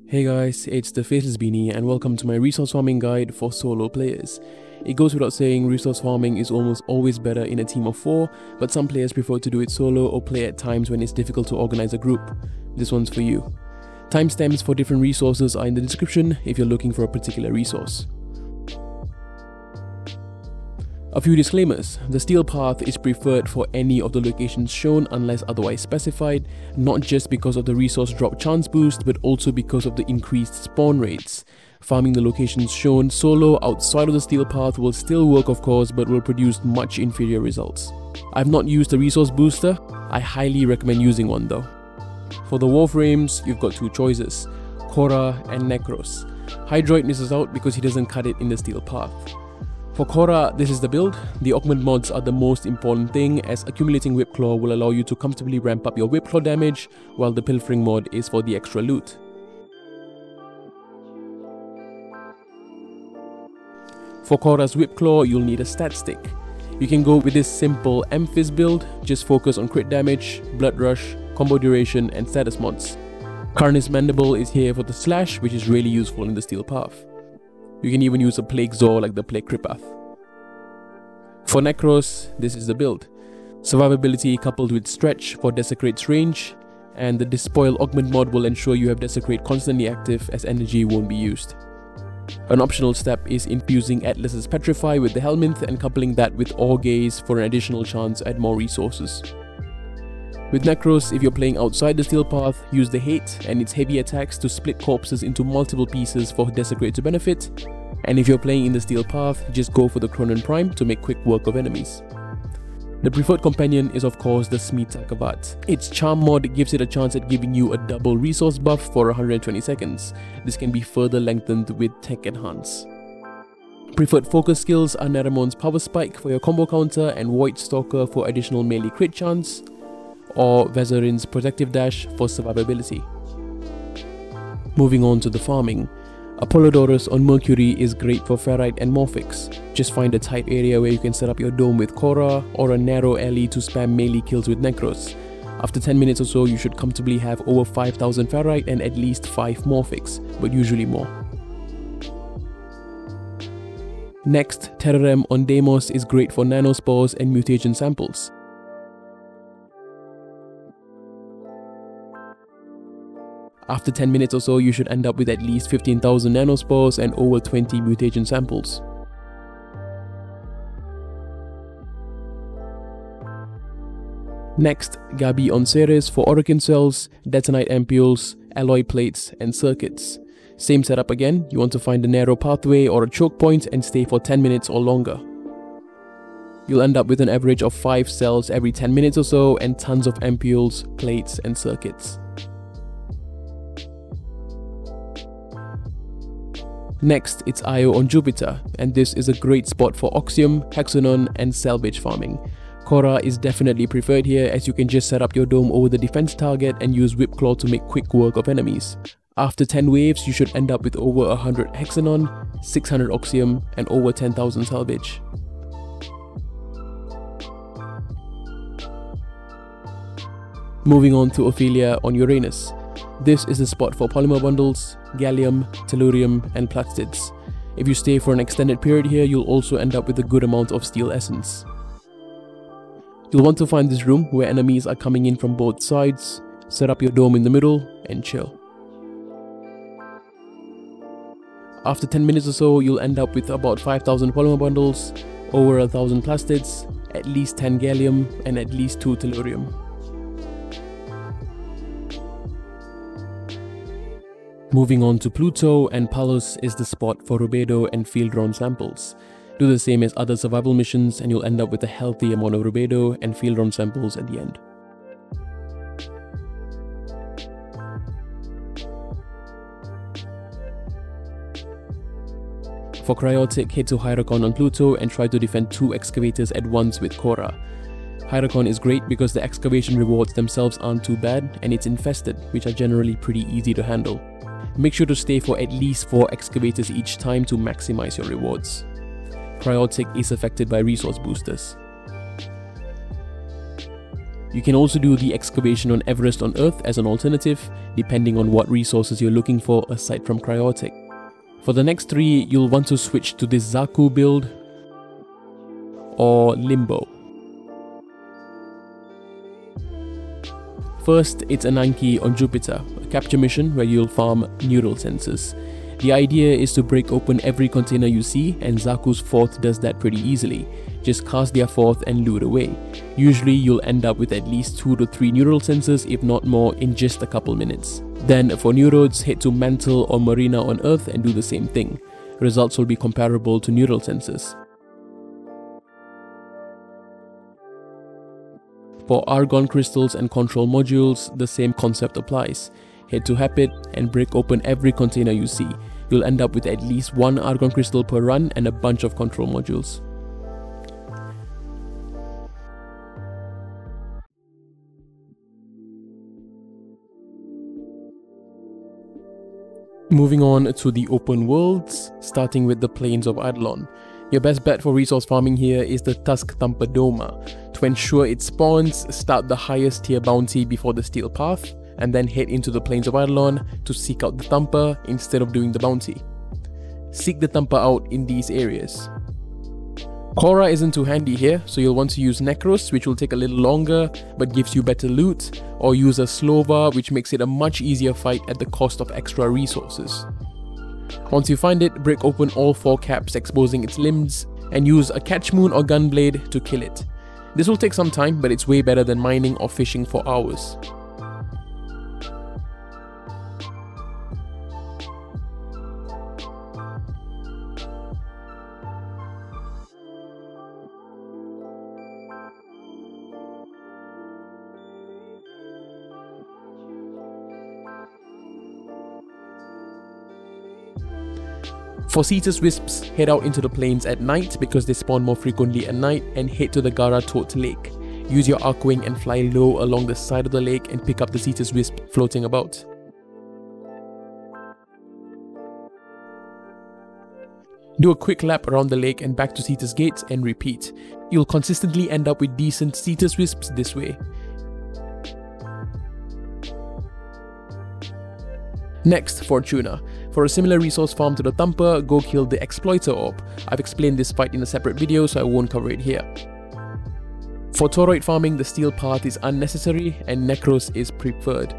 Hey guys, it's the Faceless Beanie and welcome to my resource farming guide for solo players. It goes without saying, resource farming is almost always better in a team of 4, but some players prefer to do it solo or play at times when it's difficult to organize a group. This one's for you. Timestamps for different resources are in the description if you're looking for a particular resource. A few disclaimers. The steel path is preferred for any of the locations shown unless otherwise specified, not just because of the resource drop chance boost, but also because of the increased spawn rates. Farming the locations shown solo outside of the steel path will still work of course, but will produce much inferior results. I've not used the resource booster. I highly recommend using one though. For the Warframes, you've got 2 choices, Korra and Necros. Hydroid misses out because he doesn't cut it in the steel path. For Korra, this is the build. The augment mods are the most important thing, as accumulating Whip Claw will allow you to comfortably ramp up your Whip Claw damage, while the pilfering mod is for the extra loot. For Korra's Whip Claw, you'll need a stat stick. You can go with this simple Amphis build, just focus on crit damage, blood rush, combo duration and status mods. Karn's Mandible is here for the slash, which is really useful in the steel path. You can even use a Plague Zor like the Plague Kripath. For Necros, this is the build. Survivability coupled with Stretch for Desecrate's range, and the Despoil Augment mod will ensure you have Desecrate constantly active as energy won't be used. An optional step is infusing Atlas's Petrify with the Helminth and coupling that with Ore Gaze for an additional chance at more resources. With Necros, if you're playing outside the steel path, use the Hate and its heavy attacks to split corpses into multiple pieces for Desecrate to benefit, and if you're playing in the steel path, just go for the Cronin Prime to make quick work of enemies. The preferred companion is of course the Smitakavat. Its Charm mod gives it a chance at giving you a double resource buff for 120 seconds. This can be further lengthened with Tech Enhance. Preferred focus skills are Naramon's Power Spike for your combo counter and Void Stalker for additional melee crit chance, or Vezarin's Protective Dash for survivability. Moving on to the farming. Apollodorus on Mercury is great for Ferrite and Morphics. Just find a tight area where you can set up your dome with Korra, or a narrow alley to spam melee kills with Necros. After 10 minutes or so, you should comfortably have over 5,000 Ferrite and at least 5 Morphics, but usually more. Next, Tellurium on Deimos is great for Nano Spores and Mutagen samples. After 10 minutes or so, you should end up with at least 15,000 nanospores and over 20 Mutagen samples. Next, Gabi on Ceres for Orokin cells, Detonite ampules, alloy plates and circuits. Same setup again, you want to find a narrow pathway or a choke point and stay for 10 minutes or longer. You'll end up with an average of 5 cells every 10 minutes or so and tons of ampules, plates and circuits. Next, it's Io on Jupiter, and this is a great spot for Oxium, Hexenon and Salvage farming. Korra is definitely preferred here, as you can just set up your dome over the defense target and use Whip Claw to make quick work of enemies. After 10 waves, you should end up with over 100 Hexenon, 600 Oxium and over 10,000 Salvage. Moving on to Ophelia on Uranus. This is the spot for Polymer bundles, Gallium, Tellurium and Plastids. If you stay for an extended period here, you'll also end up with a good amount of steel essence. You'll want to find this room where enemies are coming in from both sides, set up your dome in the middle and chill. After 10 minutes or so, you'll end up with about 5,000 Polymer bundles, over 1,000 Plastids, at least 10 Gallium and at least 2 Tellurium. Moving on to Pluto, and Palus is the spot for Rubedo and Fieldron samples. Do the same as other survival missions and you'll end up with a healthy amount of Rubedo and Fieldron samples at the end. For Cryotic, head to Hyracon on Pluto and try to defend 2 excavators at once with Korra. Hyracon is great because the excavation rewards themselves aren't too bad and it's infested, which are generally pretty easy to handle. Make sure to stay for at least 4 excavators each time to maximize your rewards. Cryotic is affected by resource boosters. You can also do the excavation on Everest on Earth as an alternative, depending on what resources you're looking for aside from Cryotic. For the next 3, you'll want to switch to this Xaku build or Limbo. First, it's a 9-key on Jupiter, a capture mission where you'll farm neural sensors. The idea is to break open every container you see, and Xaku's 4th does that pretty easily. Just cast their 4th and loot away. Usually you'll end up with at least 2 to 3 neural sensors, if not more, in just a couple minutes. Then for Neurodes, head to Mantle or Marina on Earth and do the same thing. Results will be comparable to neural sensors. For Argon crystals and control modules, the same concept applies. Head to Hapit and break open every container you see. You'll end up with at least 1 Argon crystal per run and a bunch of control modules. Moving on to the open worlds, starting with the plains of Eidolon. Your best bet for resource farming here is the Tusk Thumper. To ensure it spawns, start the highest tier bounty before the Steel Path, and then head into the plains of Eidolon to seek out the Thumper instead of doing the bounty. Seek the Thumper out in these areas. Korra isn't too handy here, so you'll want to use Necros, which will take a little longer but gives you better loot, or use a Slova, which makes it a much easier fight at the cost of extra resources. Once you find it, break open all 4 caps exposing its limbs, and use a Catch Moon or Gunblade to kill it. This will take some time, but it's way better than mining or fishing for hours. For Cetus Wisps, head out into the plains at night because they spawn more frequently at night, and head to the Gara Tot Lake. Use your Arcwing and fly low along the side of the lake and pick up the Cetus Wisp floating about. Do a quick lap around the lake and back to Cetus Gates and repeat. You'll consistently end up with decent Cetus Wisps this way. Next, Fortuna. For a similar resource farm to the Thumper, go kill the Exploiter Orb. I've explained this fight in a separate video, so I won't cover it here. For Toroid farming, the Steel Path is unnecessary and Necros is preferred.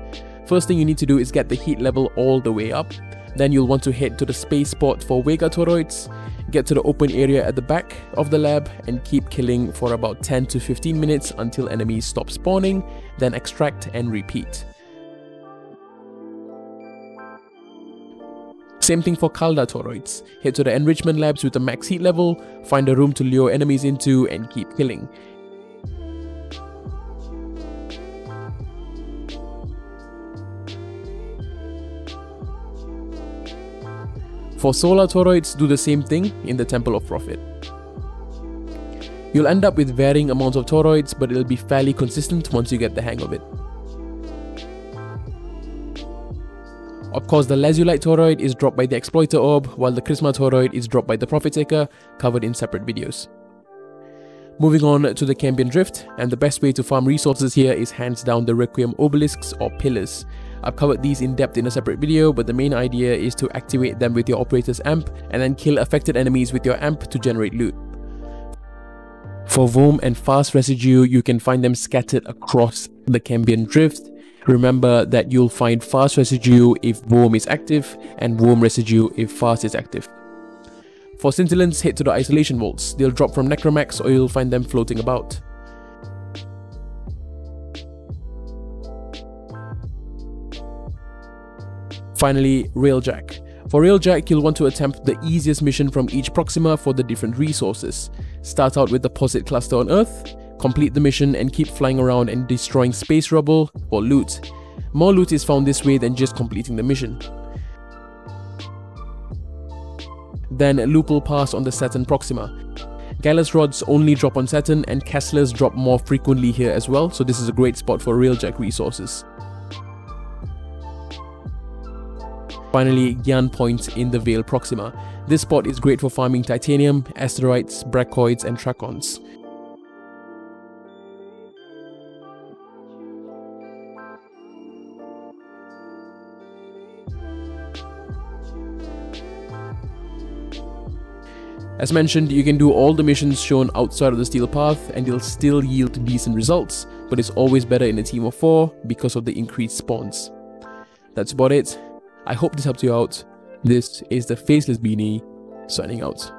First thing you need to do is get the heat level all the way up. Then you'll want to head to the space spot for Vega Toroids, get to the open area at the back of the lab, and keep killing for about 10 to 15 minutes until enemies stop spawning, then extract and repeat. Same thing for Kalda Toroids. Head to the enrichment labs with a max heat level, find a room to lure enemies into, and keep killing. For Solar Toroids, do the same thing in the Temple of Profit. You'll end up with varying amounts of Toroids, but it'll be fairly consistent once you get the hang of it. Of course, the Lazulite Toroid is dropped by the Exploiter Orb, while the Charisma Toroid is dropped by the Profit Taker, covered in separate videos. Moving on to the Cambion Drift, and the best way to farm resources here is hands down the Requiem Obelisks or Pillars. I've covered these in depth in a separate video, but the main idea is to activate them with your Operator's Amp, and then kill affected enemies with your Amp to generate loot. For Voam and Fast Residue, you can find them scattered across the Cambion Drift. Remember that you'll find Fast Residue if Voam is active, and Voam Residue if Fast is active. For Scintillants, head to the Isolation Vaults. They'll drop from Necromax, or you'll find them floating about. Finally, Railjack. For Railjack, you'll want to attempt the easiest mission from each Proxima for the different resources. Start out with the Posit Cluster on Earth, complete the mission and keep flying around and destroying space rubble or loot. More loot is found this way than just completing the mission. Then Lupul Pass on the Saturn Proxima. Gallus Rods only drop on Saturn, and Kesslers drop more frequently here as well, so this is a great spot for Railjack resources. Finally, Gyan Point in the Vale Proxima. This spot is great for farming titanium, asteroids, brachoids and trachons. As mentioned, you can do all the missions shown outside of the steel path and they'll still yield decent results, but it's always better in a team of 4 because of the increased spawns. That's about it. I hope this helps you out. This is the Faceless Beanie, signing out.